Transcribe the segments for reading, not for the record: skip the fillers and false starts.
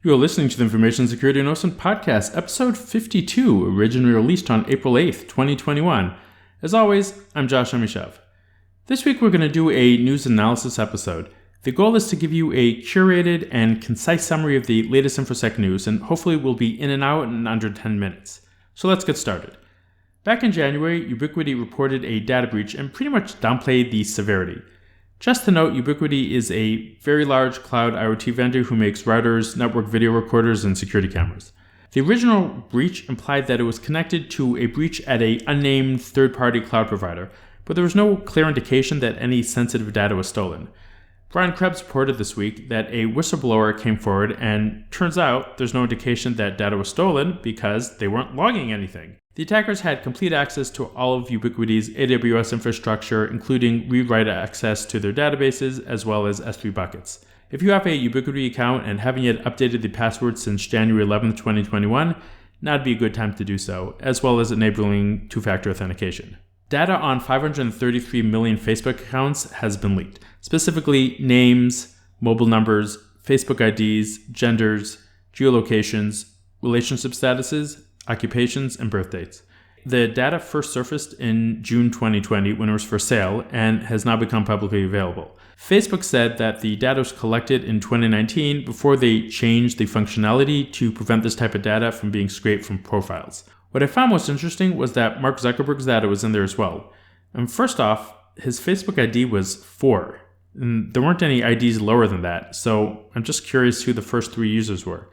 You're listening to the Information Security and OSINT podcast, episode 52, originally released on April 8th, 2021. As always, I'm Josh Amishav. This week we're going to do a news analysis episode. The goal is to give you a curated and concise summary of the latest InfoSec news, and hopefully we'll be in and out in under 10 minutes. So let's get started. Back in January, Ubiquiti reported a data breach and pretty much downplayed the severity. Just to note, Ubiquiti is a very large cloud IoT vendor who makes routers, network video recorders, and security cameras. The original breach implied that it was connected to a breach at an unnamed third-party cloud provider, but there was no clear indication that any sensitive data was stolen. Brian Krebs reported this week that a whistleblower came forward, and turns out there's no indication that data was stolen because they weren't logging anything. The attackers had complete access to all of Ubiquiti's AWS infrastructure, including read-write access to their databases as well as S3 buckets. If you have a Ubiquiti account and haven't yet updated the password since January 11th, 2021, now'd be a good time to do so, as well as enabling two-factor authentication. Data on 533 million Facebook accounts has been leaked, specifically names, mobile numbers, Facebook IDs, genders, geolocations, relationship statuses, occupations, and birth dates. The data first surfaced in June 2020 when it was for sale and has now become publicly available. Facebook said that the data was collected in 2019 before they changed the functionality to prevent this type of data from being scraped from profiles. What I found most interesting was that Mark Zuckerberg's data was in there as well. And first off, his Facebook ID was 4. And there weren't any IDs lower than that, so I'm just curious who the first 3 users were.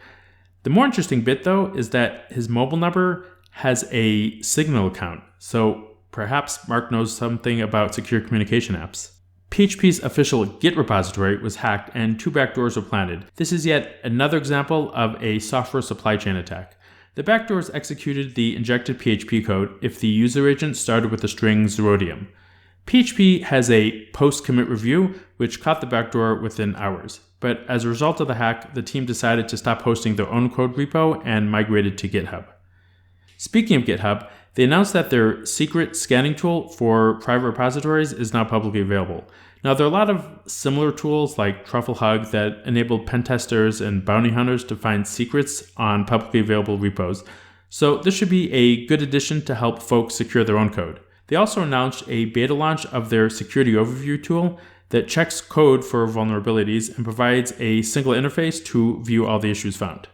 The more interesting bit, though, is that his mobile number has a Signal account, so perhaps Mark knows something about secure communication apps. PHP's official Git repository was hacked and 2 backdoors were planted. This is yet another example of a software supply chain attack. The backdoors executed the injected PHP code if the user agent started with the string Zerodium. PHP has a post-commit review, which caught the backdoor within hours. But as a result of the hack, the team decided to stop hosting their own code repo and migrated to GitHub. Speaking of GitHub, they announced that their secret scanning tool for private repositories is now publicly available. Now, there are a lot of similar tools like TruffleHug that enable pen testers and bounty hunters to find secrets on publicly available repos, so this should be a good addition to help folks secure their own code. They also announced a beta launch of their security overview tool that checks code for vulnerabilities and provides a single interface to view all the issues found.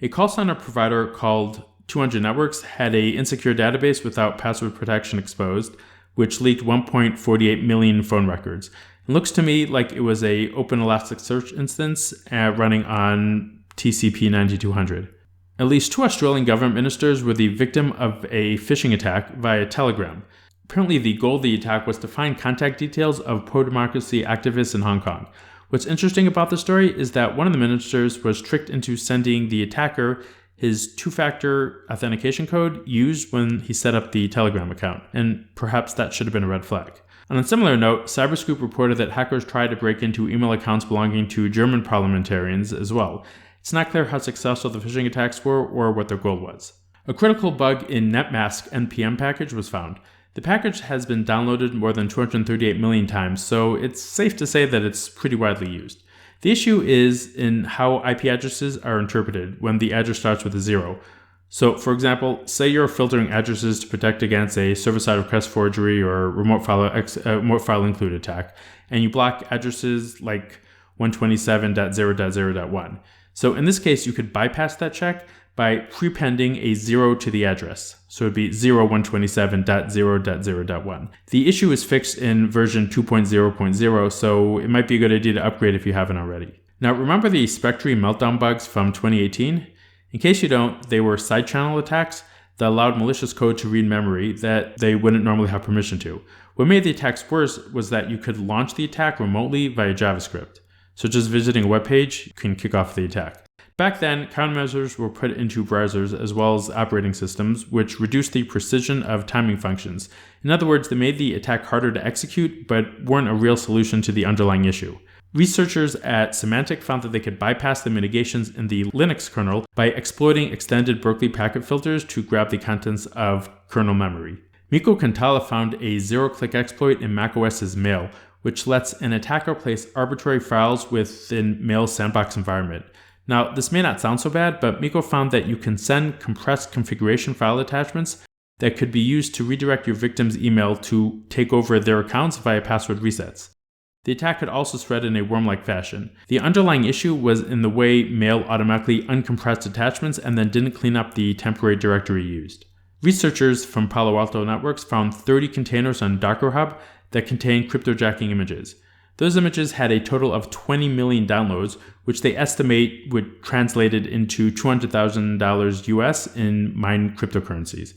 A call center provider called 200 Networks had an insecure database without password protection exposed, which leaked 1.48 million phone records. It looks to me like it was an open Elasticsearch instance running on TCP 9200. At least 2 Australian government ministers were the victim of a phishing attack via Telegram. Apparently, the goal of the attack was to find contact details of pro-democracy activists in Hong Kong. What's interesting about the story is that one of the ministers was tricked into sending the attacker his 2-factor authentication code used when he set up the Telegram account, and perhaps that should have been a red flag. On a similar note, Cyberscoop reported that hackers tried to break into email accounts belonging to German parliamentarians as well. It's not clear how successful the phishing attacks were or what their goal was. A critical bug in NetMask NPM package was found. The package has been downloaded more than 238 million times, so it's safe to say that it's pretty widely used. The issue is in how IP addresses are interpreted when the address starts with a 0. So, for example, say you're filtering addresses to protect against a server-side request forgery or remote file include attack, and you block addresses like 127.0.0.1. So in this case, you could bypass that check by prepending a 0 to the address. So it'd be 0127.0.0.1. The issue is fixed in version 2.0.0, so it might be a good idea to upgrade if you haven't already. Now, remember the Spectry Meltdown bugs from 2018? In case you don't, they were side channel attacks that allowed malicious code to read memory that they wouldn't normally have permission to. What made the attacks worse was that you could launch the attack remotely via JavaScript. So just visiting a web page can kick off the attack. Back then, countermeasures were put into browsers as well as operating systems, which reduced the precision of timing functions. In other words, they made the attack harder to execute, but weren't a real solution to the underlying issue. Researchers at Symantec found that they could bypass the mitigations in the Linux kernel by exploiting extended Berkeley packet filters to grab the contents of kernel memory. Mikko Kantala found a zero-click exploit in macOS's Mail, which lets an attacker place arbitrary files within Mail's sandbox environment. Now, this may not sound so bad, but Miko found that you can send compressed configuration file attachments that could be used to redirect your victim's email to take over their accounts via password resets. The attack could also spread in a worm-like fashion. The underlying issue was in the way mail automatically uncompressed attachments and then didn't clean up the temporary directory used. Researchers from Palo Alto Networks found 30 containers on Docker Hub that contained cryptojacking images. Those images had a total of 20 million downloads, which they estimate would translated into $200,000 US in mined cryptocurrencies.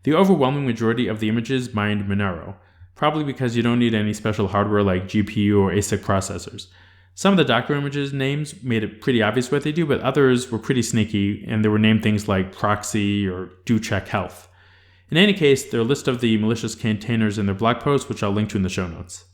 The overwhelming majority of the images mined Monero, probably because you don't need any special hardware like GPU or ASIC processors. Some of the Docker images names made it pretty obvious what they do, but others were pretty sneaky, and they were named things like proxy or do check health. In any case, there are a list of the malicious containers in their blog post, which I'll link to in the show notes.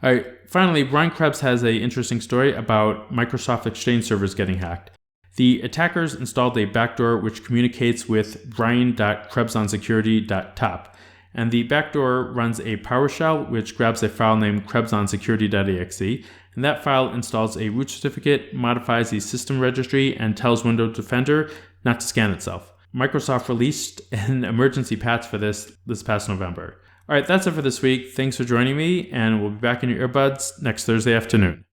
Alright, finally, Brian Krebs has an interesting story about Microsoft Exchange servers getting hacked. The attackers installed a backdoor which communicates with brian.krebsonsecurity.top, and the backdoor runs a PowerShell which grabs a file named krebsonsecurity.exe, and that file installs a root certificate, modifies the system registry, and tells Windows Defender not to scan itself. Microsoft released an emergency patch for this past November. Alright, that's it for this week. Thanks for joining me, and we'll be back in your earbuds next Thursday afternoon.